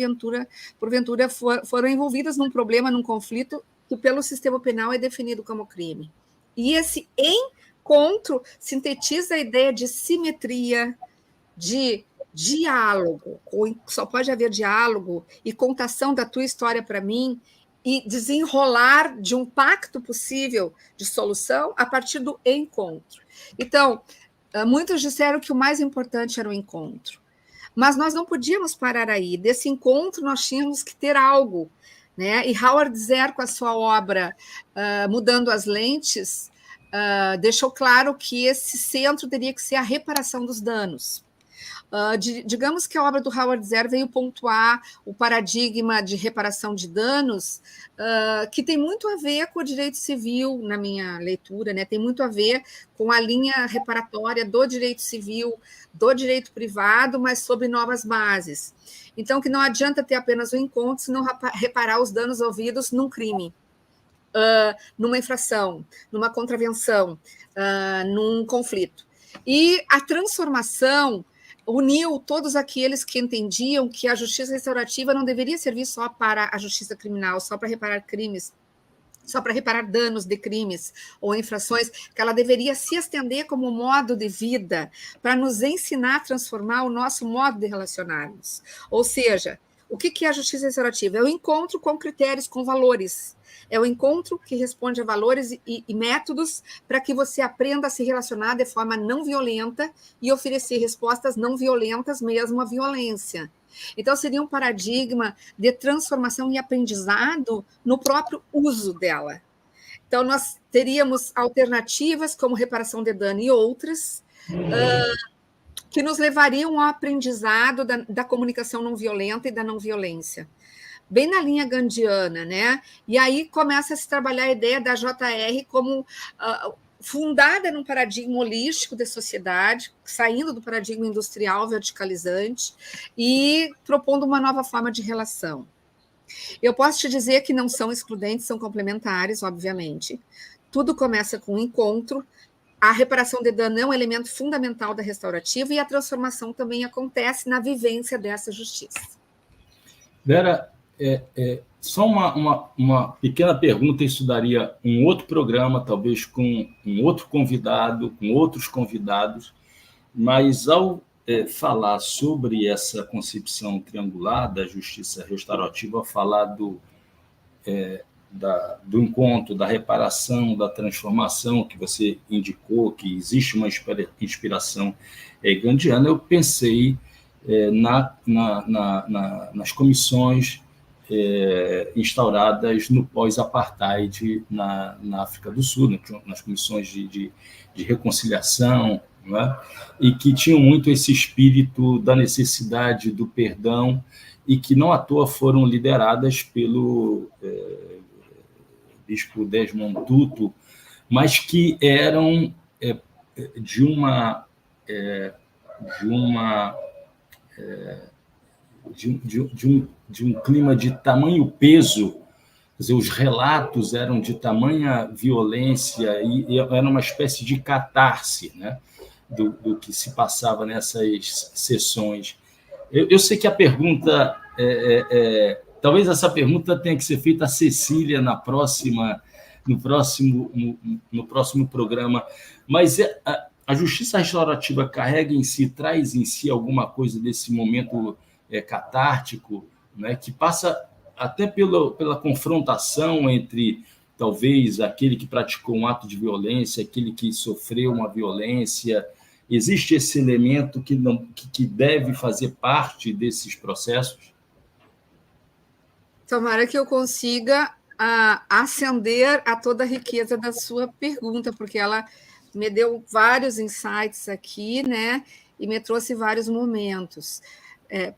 porventura, foram envolvidas num problema, num conflito que, pelo sistema penal, é definido como crime. E esse encontro sintetiza a ideia de simetria, de diálogo. Só pode haver diálogo e contação da tua história para mim e desenrolar de um pacto possível de solução a partir do encontro. Então, muitos disseram que o mais importante era o encontro. Mas nós não podíamos parar aí. Desse encontro, nós tínhamos que ter algo, né? E Howard Zehr, com a sua obra Mudando as Lentes, deixou claro que esse centro teria que ser a reparação dos danos. Digamos que a obra do Howard Zehr veio pontuar o paradigma de reparação de danos, que tem muito a ver com o direito civil, na minha leitura, né? Tem muito a ver com a linha reparatória do direito civil, do direito privado, mas sob novas bases. Então, que não adianta ter apenas o encontro, senão reparar os danos ouvidos num crime, numa infração, numa contravenção, num conflito. E a transformação uniu todos aqueles que entendiam que a justiça restaurativa não deveria servir só para a justiça criminal, só para reparar crimes, só para reparar danos de crimes ou infrações, que ela deveria se estender como modo de vida para nos ensinar a transformar o nosso modo de relacionarmos. Ou seja, o que é a justiça restaurativa? É o encontro com critérios, com valores. É o encontro que responde a valores e métodos para que você aprenda a se relacionar de forma não violenta e oferecer respostas não violentas mesmo à violência. Então, seria um paradigma de transformação e aprendizado no próprio uso dela. Então, nós teríamos alternativas como reparação de dano e outras, que nos levariam ao aprendizado da comunicação não violenta e da não violência. Bem na linha gandiana, né? E aí começa a se trabalhar a ideia da JR como fundada num paradigma holístico de sociedade, saindo do paradigma industrial verticalizante e propondo uma nova forma de relação. Eu posso te dizer que não são excludentes, são complementares, obviamente. Tudo começa com um encontro. A reparação de dano é um elemento fundamental da restaurativa e a transformação também acontece na vivência dessa justiça. Vera, só uma pequena pergunta, isso daria um outro programa, talvez com um outro convidado, com outros convidados, mas ao falar sobre essa concepção triangular da justiça restaurativa, falar do encontro, da reparação, da transformação, que você indicou, que existe uma inspiração gandiana, eu pensei nas comissões instauradas no pós-apartheid na África do Sul, nas comissões de reconciliação, né? E que tinham muito esse espírito da necessidade do perdão e que não à toa foram lideradas pelo bispo Desmond Tutu, mas que eram de um clima de tamanho peso, quer dizer, os relatos eram de tamanha violência e era uma espécie de catarse, né, do que se passava nessas sessões. Eu sei que a pergunta, talvez essa pergunta tenha que ser feita a Cecília no próximo programa, mas a justiça restaurativa carrega em si, traz em si alguma coisa desse momento catártico, né, que passa até pela confrontação entre, talvez, aquele que praticou um ato de violência, aquele que sofreu uma violência. Existe esse elemento que deve fazer parte desses processos? Tomara que eu consiga ascender a toda a riqueza da sua pergunta, porque ela me deu vários insights aqui, né? E me trouxe vários momentos.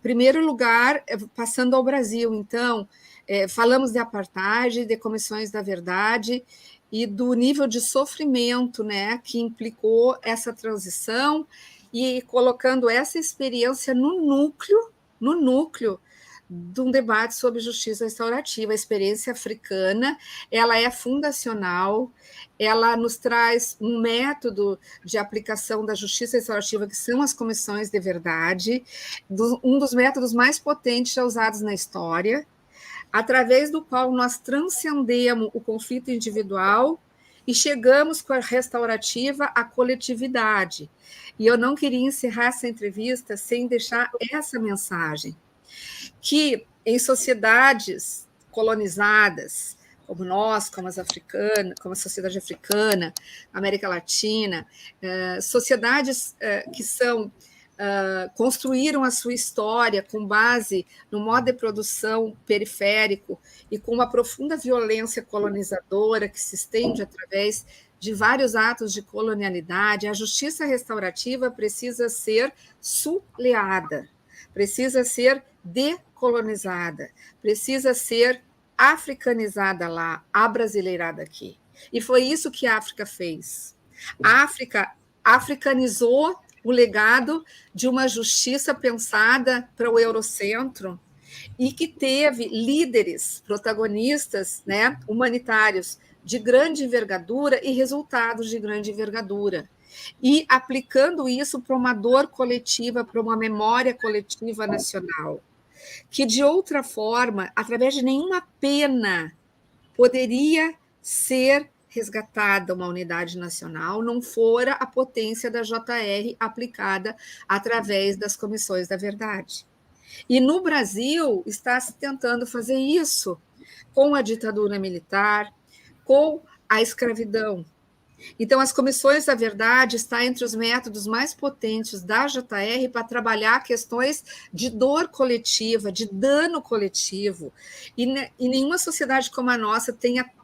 Primeiro lugar, passando ao Brasil, então, falamos de apartheid, de comissões da verdade e do nível de sofrimento, né, que implicou essa transição e colocando essa experiência no núcleo de um debate sobre justiça restaurativa. A experiência africana, ela é fundacional, ela nos traz um método de aplicação da justiça restaurativa, que são as comissões de verdade, um dos métodos mais potentes já usados na história, através do qual nós transcendemos o conflito individual e chegamos com a restaurativa à coletividade. E eu não queria encerrar essa entrevista sem deixar essa mensagem, que em sociedades colonizadas, como nós, como as africanas, como a sociedade africana, América Latina, sociedades que construíram a sua história com base no modo de produção periférico e com uma profunda violência colonizadora que se estende através de vários atos de colonialidade, a justiça restaurativa precisa ser suleada, precisa ser decolonizada, precisa ser africanizada lá, abrasileirada aqui. E foi isso que a África fez. A África africanizou o legado de uma justiça pensada para o Eurocentro e que teve líderes, protagonistas, né, humanitários de grande envergadura e resultados de grande envergadura. E aplicando isso para uma dor coletiva, para uma memória coletiva nacional, que de outra forma, através de nenhuma pena, poderia ser resgatada uma unidade nacional, não fora a potência da JR aplicada através das comissões da verdade. E no Brasil está se tentando fazer isso com a ditadura militar, com a escravidão. Então, as comissões da verdade estão entre os métodos mais potentes da JR para trabalhar questões de dor coletiva, de dano coletivo. E nenhuma sociedade como a nossa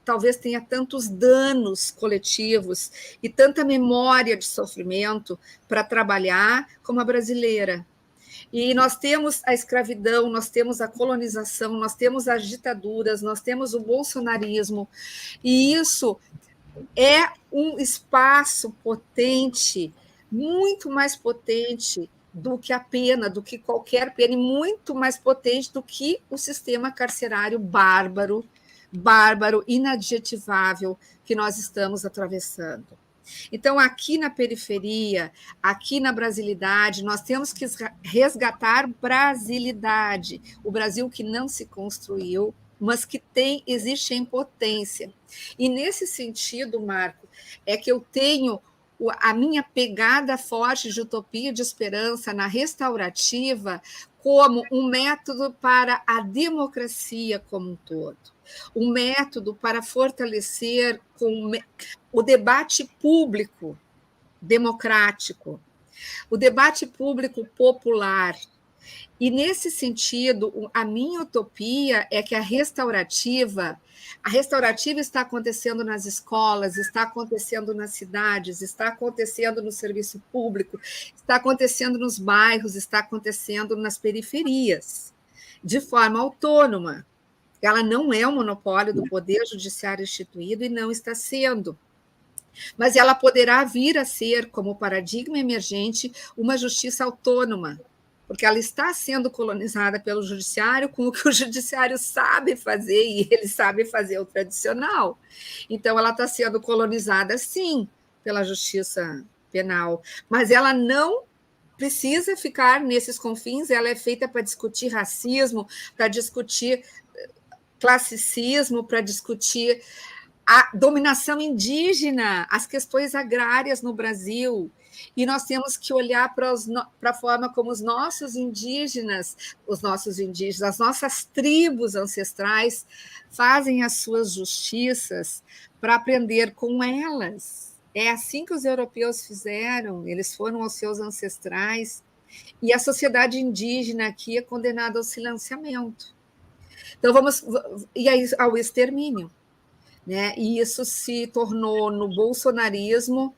talvez tenha tantos danos coletivos e tanta memória de sofrimento para trabalhar como a brasileira. E nós temos a escravidão, nós temos a colonização, nós temos as ditaduras, nós temos o bolsonarismo, e isso é um espaço potente, muito mais potente do que a pena, do que qualquer pena, e muito mais potente do que o sistema carcerário bárbaro, inadjetivável que nós estamos atravessando. Então, aqui na periferia, aqui na brasilidade, nós temos que resgatar brasilidade, o Brasil que não se construiu, mas que existe em potência. E nesse sentido, Marco, é que eu tenho a minha pegada forte de utopia e de esperança na restaurativa como um método para a democracia como um todo, um método para fortalecer o debate público democrático, o debate público popular. E, nesse sentido, a minha utopia é que a restaurativa está acontecendo nas escolas, está acontecendo nas cidades, está acontecendo no serviço público, está acontecendo nos bairros, está acontecendo nas periferias, de forma autônoma. Ela não é um monopólio do poder judiciário instituído e não está sendo. Mas ela poderá vir a ser, como paradigma emergente, uma justiça autônoma, porque ela está sendo colonizada pelo judiciário com o que o judiciário sabe fazer, e ele sabe fazer o tradicional. Então, ela está sendo colonizada, sim, pela justiça penal, mas ela não precisa ficar nesses confins, ela é feita para discutir racismo, para discutir classicismo, para discutir a dominação indígena, as questões agrárias no Brasil. E nós temos que olhar para a forma como os nossos indígenas, as nossas tribos ancestrais fazem as suas justiças para aprender com elas. É assim que os europeus fizeram, eles foram aos seus ancestrais. E a sociedade indígena aqui é condenada ao silenciamento. Então, e aí ao extermínio, né? E isso se tornou, no bolsonarismo,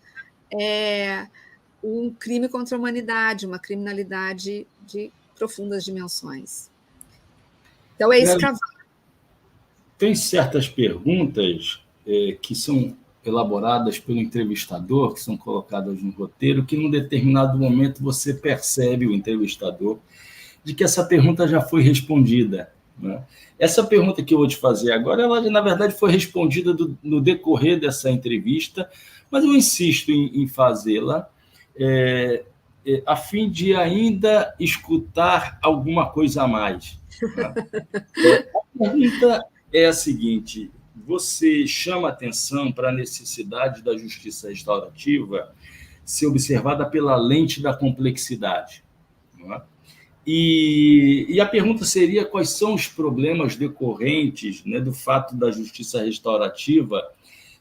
um crime contra a humanidade, uma criminalidade de profundas dimensões. Então, é escavar. Tem certas perguntas que são elaboradas pelo entrevistador, que são colocadas no roteiro, que num determinado momento você percebe, o entrevistador, de que essa pergunta já foi respondida, né? Essa pergunta que eu vou te fazer agora, ela, na verdade, foi respondida no decorrer dessa entrevista, mas eu insisto em fazê-la a fim de ainda escutar alguma coisa a mais, né? A pergunta é a seguinte: você chama atenção para a necessidade da justiça restaurativa ser observada pela lente da complexidade, não é? E a pergunta seria quais são os problemas decorrentes, né, do fato da justiça restaurativa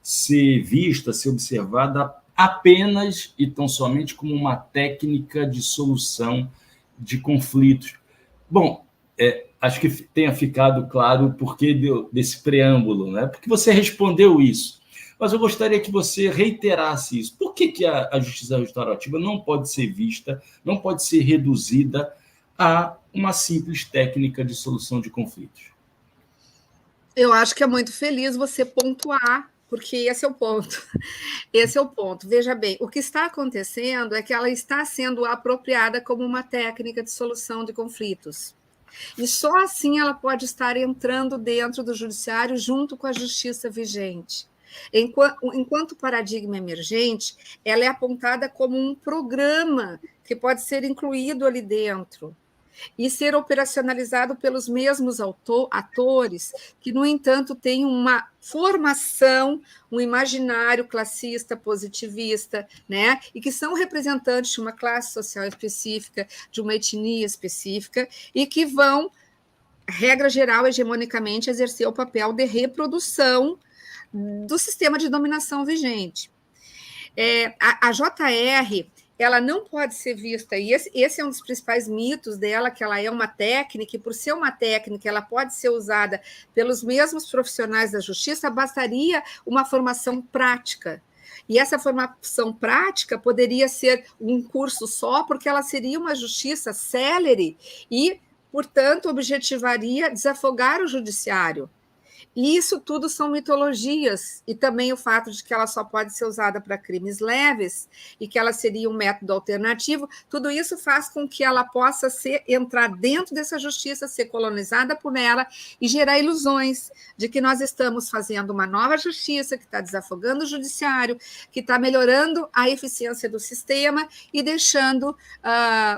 ser vista, ser observada apenas e tão somente como uma técnica de solução de conflitos. Bom, acho que tenha ficado claro o porquê desse preâmbulo, né? Porque você respondeu isso. Mas eu gostaria que você reiterasse isso. Por que a justiça restaurativa não pode ser vista, não pode ser reduzida a uma simples técnica de solução de conflitos? Eu acho que é muito feliz você pontuar, porque esse é o ponto. Esse é o ponto. Veja bem, o que está acontecendo é que ela está sendo apropriada como uma técnica de solução de conflitos. E só assim ela pode estar entrando dentro do judiciário junto com a justiça vigente. Enquanto paradigma emergente, ela é apontada como um programa que pode ser incluído ali dentro e ser operacionalizado pelos mesmos atores, que, no entanto, têm uma formação, um imaginário classista, positivista, né? E que são representantes de uma classe social específica, de uma etnia específica, e que vão, regra geral, hegemonicamente, exercer o papel de reprodução do sistema de dominação vigente. A JR, ela não pode ser vista, e esse é um dos principais mitos dela, que ela é uma técnica, e por ser uma técnica, ela pode ser usada pelos mesmos profissionais da justiça, bastaria uma formação prática. E essa formação prática poderia ser um curso só, porque ela seria uma justiça célere e, portanto, objetivaria desafogar o judiciário. E isso tudo são mitologias, e também o fato de que ela só pode ser usada para crimes leves e que ela seria um método alternativo, tudo isso faz com que ela possa entrar dentro dessa justiça, ser colonizada por ela e gerar ilusões de que nós estamos fazendo uma nova justiça que está desafogando o judiciário, que está melhorando a eficiência do sistema e deixando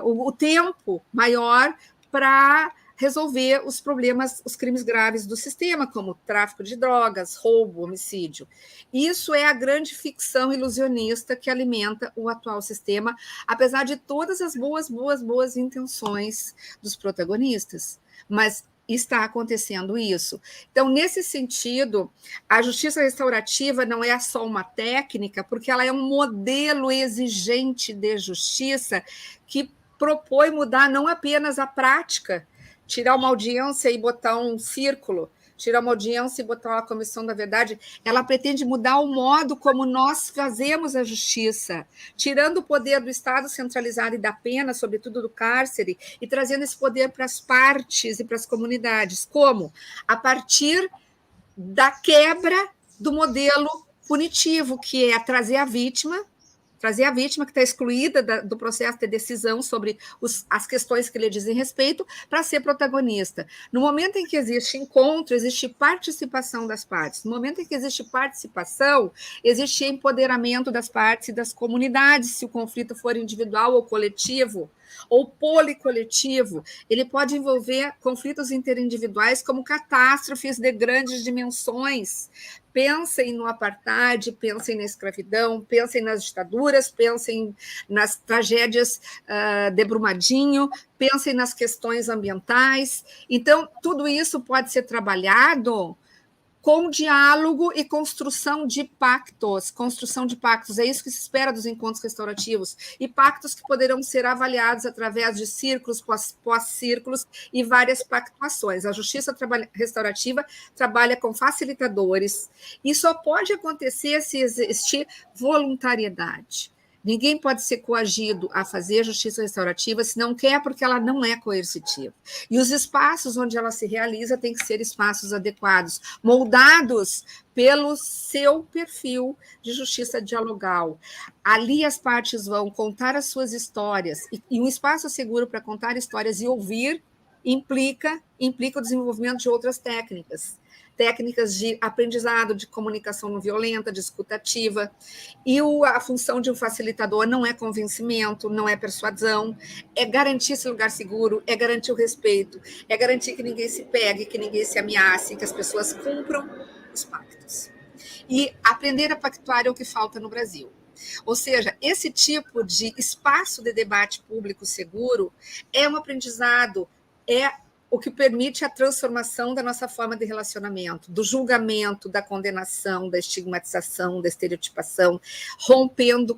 o tempo maior para resolver os problemas, os crimes graves do sistema, como tráfico de drogas, roubo, homicídio. Isso é a grande ficção ilusionista que alimenta o atual sistema, apesar de todas as boas intenções dos protagonistas. Mas está acontecendo isso. Então, nesse sentido, a justiça restaurativa não é só uma técnica, porque ela é um modelo exigente de justiça que propõe mudar não apenas a prática, tirar uma audiência e botar um círculo, tirar uma audiência e botar uma comissão da verdade, ela pretende mudar o modo como nós fazemos a justiça, tirando o poder do Estado centralizado e da pena, sobretudo do cárcere, e trazendo esse poder para as partes e para as comunidades. Como? A partir da quebra do modelo punitivo, que é trazer a vítima que está excluída do processo de decisão sobre as questões que lhe dizem respeito, para ser protagonista. No momento em que existe encontro, existe participação das partes. No momento em que existe participação, existe empoderamento das partes e das comunidades, se o conflito for individual ou coletivo, ou policoletivo. Ele pode envolver conflitos interindividuais como catástrofes de grandes dimensões. Pensem no apartheid, pensem na escravidão, pensem nas ditaduras, pensem nas tragédias de Brumadinho, pensem nas questões ambientais. Então, tudo isso pode ser trabalhado com diálogo e construção de pactos. Construção de pactos, é isso que se espera dos encontros restaurativos, e pactos que poderão ser avaliados através de círculos, pós-círculos e várias pactuações. A justiça restaurativa trabalha com facilitadores, e só pode acontecer se existir voluntariedade. Ninguém pode ser coagido a fazer justiça restaurativa se não quer, porque ela não é coercitiva. E os espaços onde ela se realiza têm que ser espaços adequados, moldados pelo seu perfil de justiça dialogal. Ali as partes vão contar as suas histórias, e um espaço seguro para contar histórias e ouvir implica o desenvolvimento de outras técnicas de aprendizado, de comunicação não violenta, de escuta ativa. E a função de um facilitador não é convencimento, não é persuasão, é garantir esse lugar seguro, é garantir o respeito, é garantir que ninguém se pegue, que ninguém se ameace, que as pessoas cumpram os pactos. E aprender a pactuar é o que falta no Brasil. Ou seja, esse tipo de espaço de debate público seguro é um aprendizado, é o que permite a transformação da nossa forma de relacionamento, do julgamento, da condenação, da estigmatização, da estereotipação, rompendo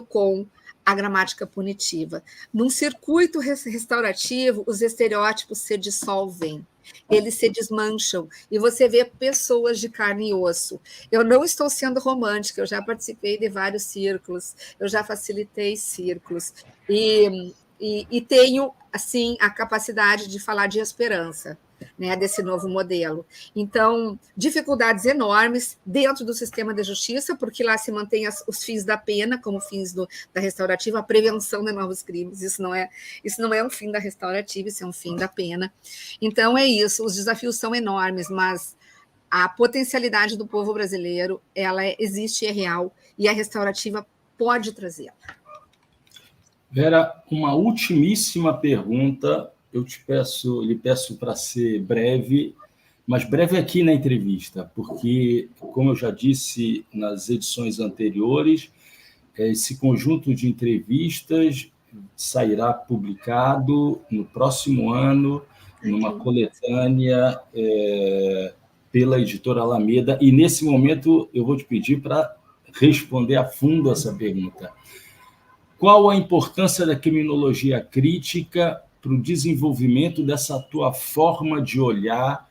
com a gramática punitiva. Num circuito restaurativo, os estereótipos se dissolvem, eles se desmancham, e você vê pessoas de carne e osso. Eu não estou sendo romântica, eu já participei de vários círculos, eu já facilitei círculos, e tenho, assim, a capacidade de falar de esperança, né, desse novo modelo. Então, dificuldades enormes dentro do sistema de justiça, porque lá se mantém os fins da pena como fins da restaurativa, a prevenção de novos crimes. Isso não é um fim da restaurativa, isso é um fim da pena. Então, é isso, os desafios são enormes, mas a potencialidade do povo brasileiro, ela existe e é real, e a restaurativa pode trazê-la. Vera, uma ultimíssima pergunta. Eu lhe peço para ser breve, mas breve aqui na entrevista, porque, como eu já disse nas edições anteriores, esse conjunto de entrevistas sairá publicado no próximo ano, numa coletânea pela editora Alameda, e nesse momento eu vou te pedir para responder a fundo essa pergunta. Qual a importância da criminologia crítica para o desenvolvimento dessa tua forma de olhar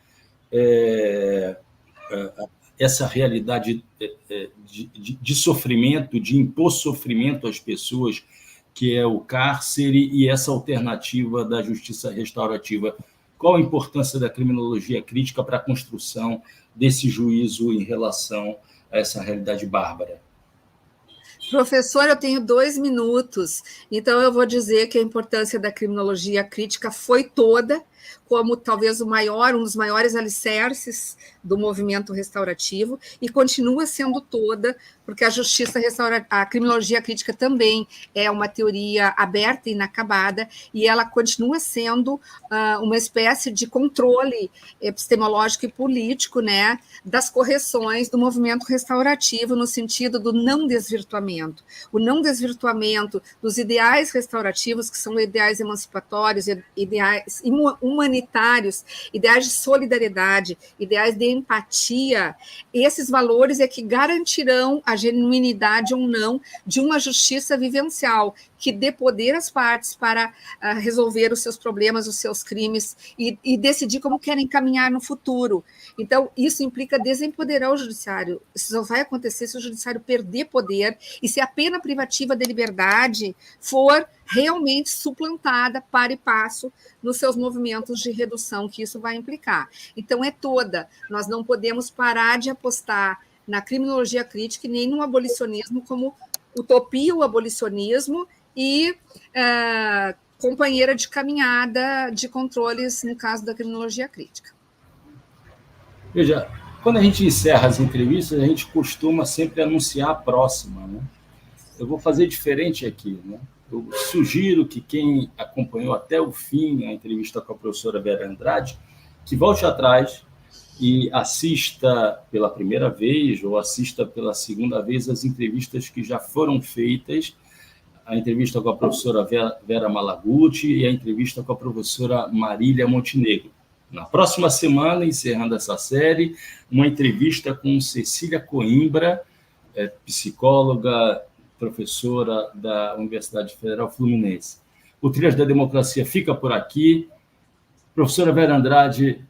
essa realidade de sofrimento, de impor sofrimento às pessoas, que é o cárcere, e essa alternativa da justiça restaurativa? Qual a importância da criminologia crítica para a construção desse juízo em relação a essa realidade bárbara? Professor, eu tenho 2 minutos, então eu vou dizer que a importância da criminologia crítica foi toda, como talvez um dos maiores alicerces do movimento restaurativo, e continua sendo toda, porque a criminologia crítica também é uma teoria aberta e inacabada, e ela continua sendo uma espécie de controle epistemológico e político, né, das correções do movimento restaurativo, no sentido do não desvirtuamento. O não desvirtuamento dos ideais restaurativos, que são ideais emancipatórios, ideais humanitários, ideais de solidariedade, ideais de empatia. Esses valores é que garantirão a genuinidade ou não de uma justiça vivencial, que dê poder às partes para resolver os seus problemas, os seus crimes, e decidir como querem caminhar no futuro. Então, isso implica desempoderar o judiciário. Isso só vai acontecer se o judiciário perder poder e se a pena privativa de liberdade for realmente suplantada para e passo nos seus movimentos de redução que isso vai implicar. Então, é toda. Nós não podemos parar de apostar na criminologia crítica e nem no abolicionismo como utopia, o abolicionismo, e companheira de caminhada de controles, no caso da criminologia crítica. Veja, quando a gente encerra as entrevistas, a gente costuma sempre anunciar a próxima, né? Eu vou fazer diferente aqui, né? Eu sugiro que quem acompanhou até o fim a entrevista com a professora Vera Andrade, que volte atrás e assista pela primeira vez ou assista pela segunda vez as entrevistas que já foram feitas, a entrevista com a professora Vera Malaguti e a entrevista com a professora Marília Montenegro. Na próxima semana, encerrando essa série, uma entrevista com Cecília Coimbra, psicóloga, professora da Universidade Federal Fluminense. O Trilhas da Democracia fica por aqui. Professora Vera Andrade,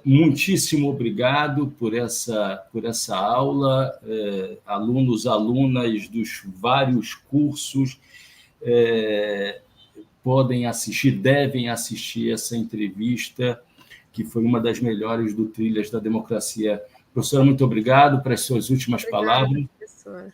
muitíssimo obrigado por essa aula. Alunos, alunas dos vários cursos podem assistir, devem assistir essa entrevista, que foi uma das melhores do Trilhas da Democracia. Professora, muito obrigado para as suas últimas palavras. Professor.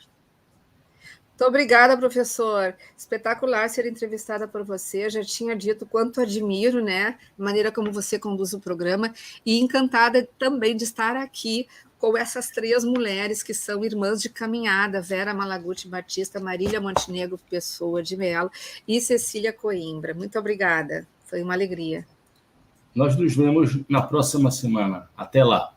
Muito obrigada, professor. Espetacular ser entrevistada por você. Já tinha dito quanto admiro, né, a maneira como você conduz o programa, e encantada também de estar aqui com essas 3 mulheres que são irmãs de caminhada: Vera Malaguti Batista, Marília Montenegro Pessoa de Mello e Cecília Coimbra. Muito obrigada. Foi uma alegria. Nós nos vemos na próxima semana. Até lá.